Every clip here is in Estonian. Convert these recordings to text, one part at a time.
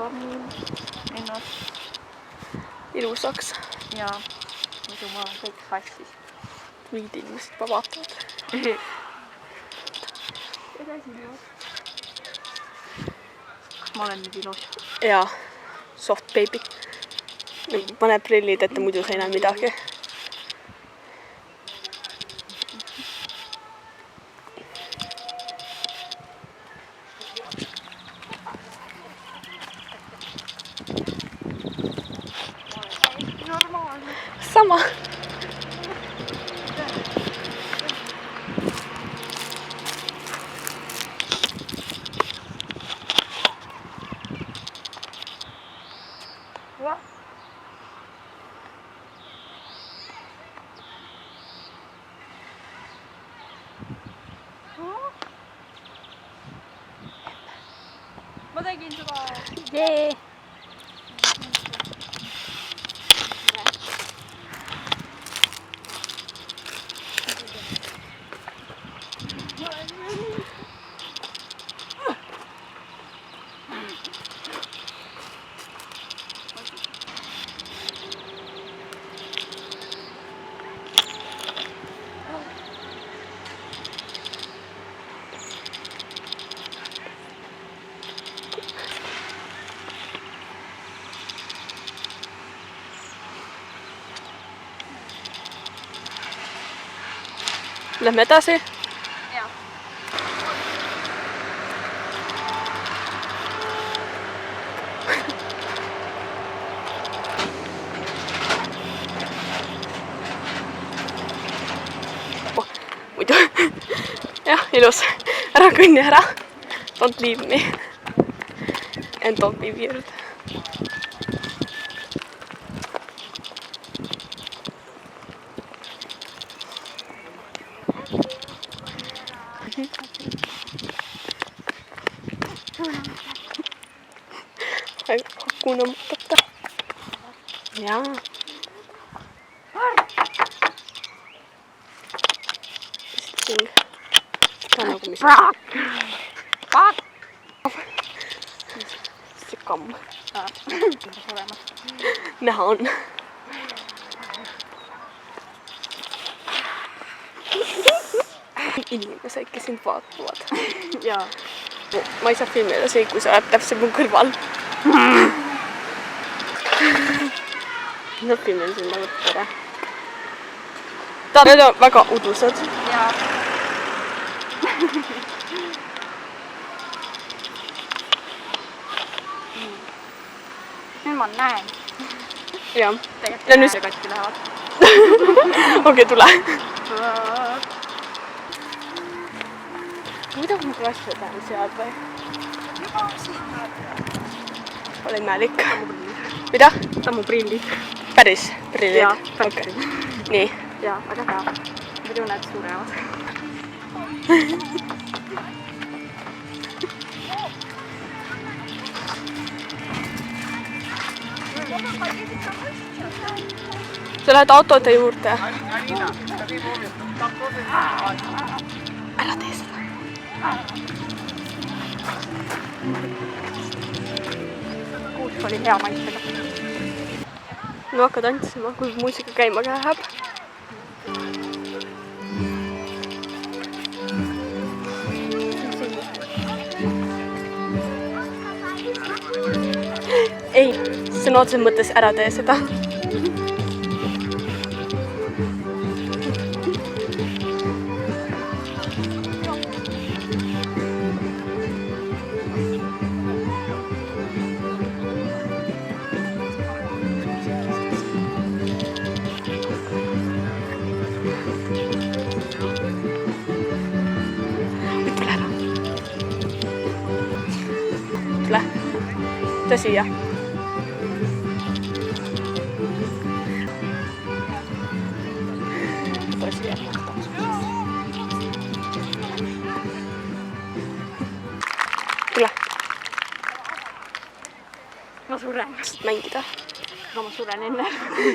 kammin ennast ilusaks. ja muidu ma olen kõik sassis. Mingid inimesed juba vaatavad. Edasi nüüd. Kas ma olen nüüd ilus? Jaa, soft baby. Pane prillid ette, muidu sa ei näe midagi. Normaalne. Sama. Ma tegin seda. Jee! Lähme edasi. Jah. Muidu. Jah, ilus. Ära kõnni ära. Don't leave me. And don't be weird. Hakuna matata. Jaa. Sitting. Tää on nagu mis. See kamm. Näha on. Inimesed, kes sind vaatavad. Jaa. Ma ei saa filmida see, kui sa oled täpselt mu kõrval. Nad filmil sinna võtta. Need on väga udusad. Jaa. Nüüd ma näen. Jah. Ja nüüd see katki lähevad. Okei, tule. Mida ma klassi tähen sead või? Juba siin. Ole imelik. Mida? Ta mu prillid. Päris prillid? Jaa, päris. Nii. Jaa, väga hea. Muidu näed suuremad. Sa lähed autode juurde. Ära tee seda. Kuus oli hea maitsega. No hakka tantsima, kui muusika käima läheb. Ei, sõna otseses mõttes ära tee seda. Tule. Tule siia. Tule siia. Tule. Ma suren. Mängida. Aga ma suren enne.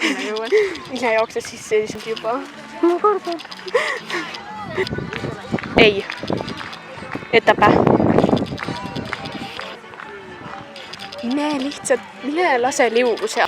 Sinna jõuan. Ise jooksed sisse lihtsalt juba. Ma kardan. Ei. Etapä. mine lase liugu seal.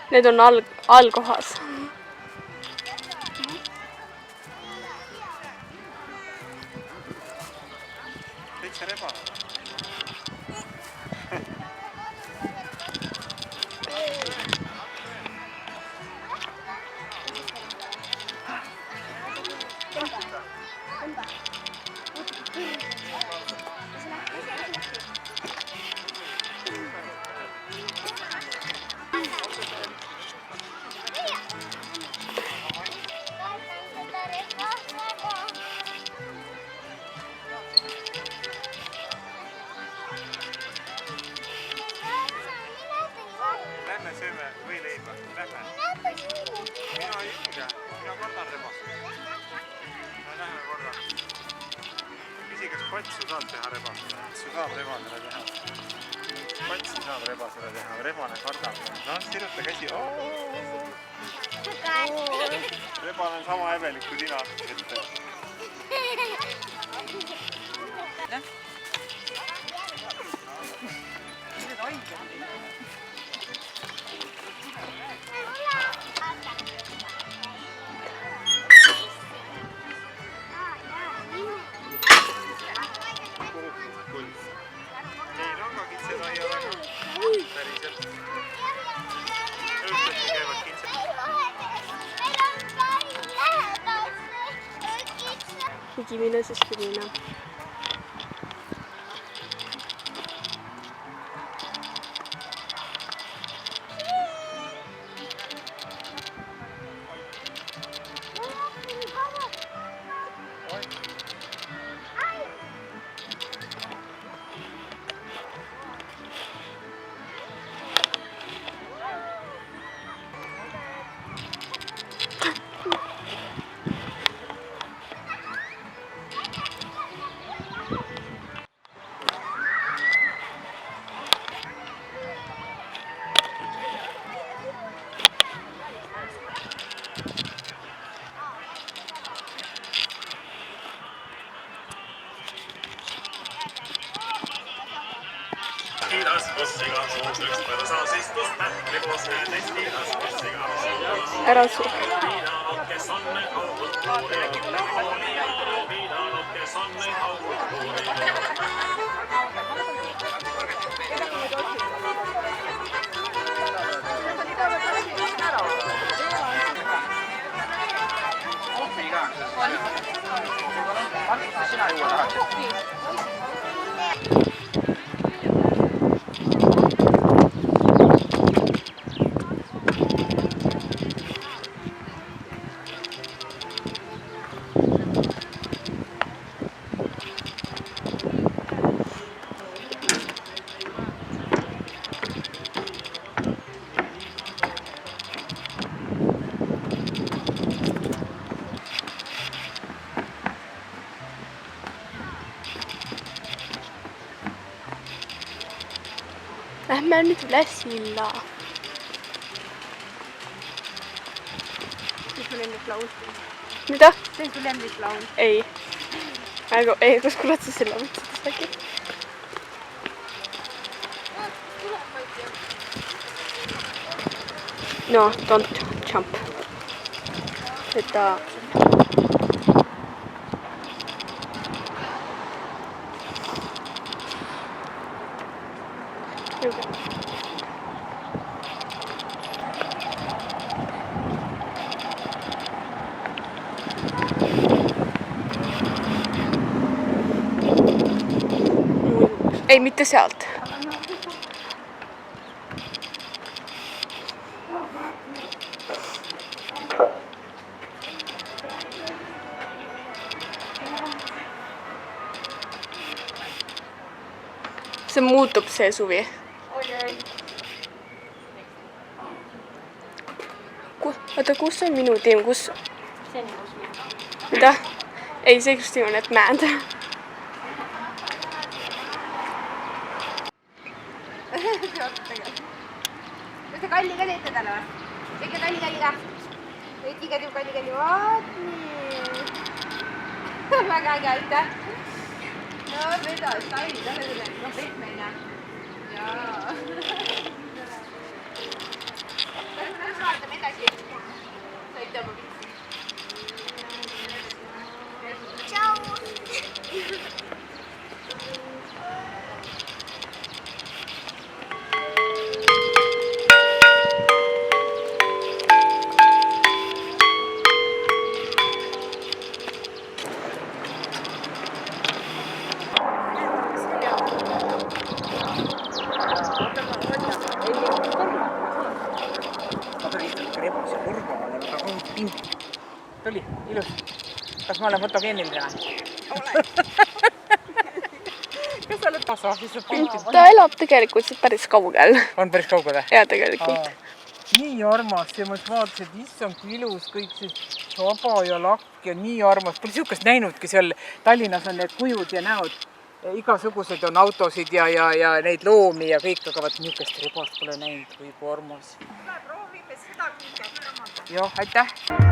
Need on allkohas. Täitsa rebane. Lähme sööme võileiba. Lähme. Mina ei julge. Mina kardan rebast. Lähme korra. Küsi, kas patsu saab teha rebasele? Patsu saab rebasele teha. Patsu saab rebasele teha. Rebane kardab. No, siruta käsi. Rebane on sama häbelik kui sina. Nii, rangakitsed aiavad päriselt. Õhtati käivad kitsed. Higimine siis kimine. Ära su. Sina juua tahad? lähme nüüd üle silla. See on su lemmiklaul. Mida? See on su lemmiklaul. Ei. Ei, kus kurat sa silla võtsid äkki? No, don't jump. Seda... Ei, mitte sealt. See muutub see suvi. Oota, kus on minu tiim? Kus? See on ilus mind. Mida? Ei, see just on need mäed. Kas te kalli ka teete täna või? Teete kalli ka? Võitiga teeb kalli. Vaat nii. Väga äge, aitäh. No, veda, staili, talle selle. No, pehmeina. Jaa. Lähme vaatame edasi. Saite oma pitsi. Tšau. Tuli, ilus. Kas ma olen fotogeeniline? Kas sa oled kaasa? Ta elab tegelikult siit päris kaugel. On päris kaugel? Ja tegelikult. Nii armas ja ma vaatasin, et issand kui ilus kõik see saba ja lakk ja nii armas. Pole sihukest näinudki seal Tallinnas on need kujud ja näod. Igasugused on autosid ja neid loomi ja kõik, aga vaat niisugust ribast pole näinud, kui armas. Proovime seda küll. Jah, aitäh!